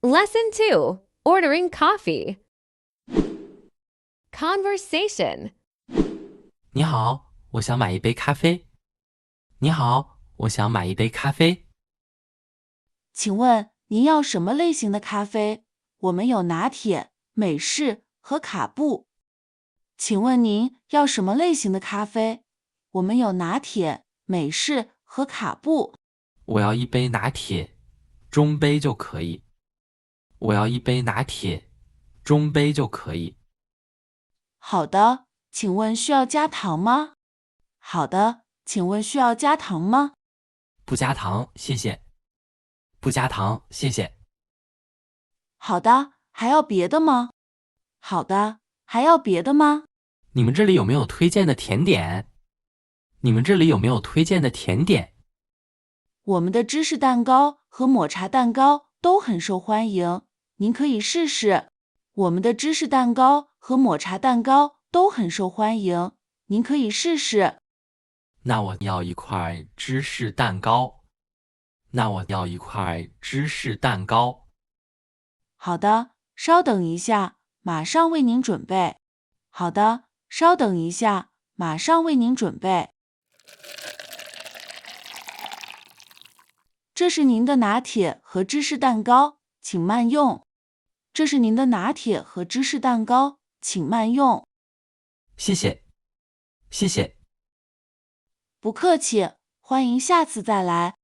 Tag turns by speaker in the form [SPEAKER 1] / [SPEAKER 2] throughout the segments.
[SPEAKER 1] Lesson 2. Ordering coffee. Conversation.
[SPEAKER 2] 你好，我想买一杯咖啡。你好，我想买一杯咖啡。
[SPEAKER 3] 请问您要什么类型的咖啡？我们有拿铁、美式和卡布。请问您要什么类型的咖啡？我们有拿铁、美式和卡布。
[SPEAKER 2] 我要一杯拿铁，中杯就可以。我要一杯拿铁，中杯就可以。
[SPEAKER 3] 好的，请问需要加糖吗？好的，请问需要加糖吗？
[SPEAKER 2] 不加糖，谢谢。不加糖，谢谢。
[SPEAKER 3] 好的，还要别的吗？好的，还要别的吗？
[SPEAKER 2] 你们这里有没有推荐的甜点？你们这里有没有推荐的甜点？
[SPEAKER 3] 我们的芝士蛋糕和抹茶蛋糕都很受欢迎，您可以试试。我们的芝士蛋糕和抹茶蛋糕都很受欢迎，您可以试试。
[SPEAKER 2] 那我要一块芝士蛋糕。那我要一块芝士蛋糕。
[SPEAKER 3] 好的，稍等一下，马上为您准备。好的，稍等一下，马上为您准备。这是您的拿铁和芝士蛋糕，请慢用。这是您的拿铁和芝士蛋糕，请慢用。
[SPEAKER 2] 谢谢，谢谢。
[SPEAKER 3] 不客气，欢迎下次再来。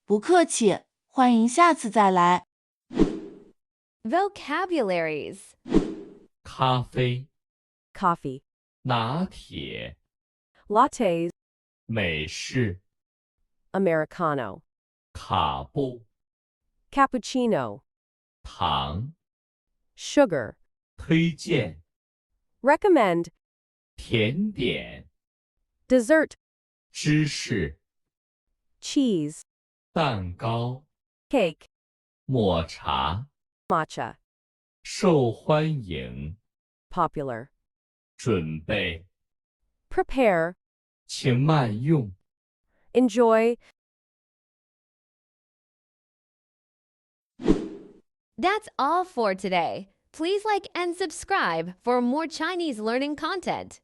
[SPEAKER 3] 不客气，欢迎下次再来。
[SPEAKER 1] Vocabularies.
[SPEAKER 4] 咖啡、
[SPEAKER 5] coffee,
[SPEAKER 4] 拿铁、
[SPEAKER 5] lattes,
[SPEAKER 4] 美式、
[SPEAKER 5] Americano,
[SPEAKER 4] 卡布、
[SPEAKER 5] cappuccino,
[SPEAKER 4] 糖、
[SPEAKER 5] sugar,
[SPEAKER 4] 推荐、
[SPEAKER 5] recommend,
[SPEAKER 4] 甜点、
[SPEAKER 5] dessert,
[SPEAKER 4] 芝士、
[SPEAKER 5] cheese,
[SPEAKER 4] 蛋糕、
[SPEAKER 5] cake,
[SPEAKER 4] 抹茶、
[SPEAKER 5] matcha,
[SPEAKER 4] 受欢迎、
[SPEAKER 5] popular,
[SPEAKER 4] 准备、
[SPEAKER 5] prepare,
[SPEAKER 4] 请慢用。
[SPEAKER 5] enjoy.
[SPEAKER 1] That's all for today. Please like and subscribe for more Chinese learning content.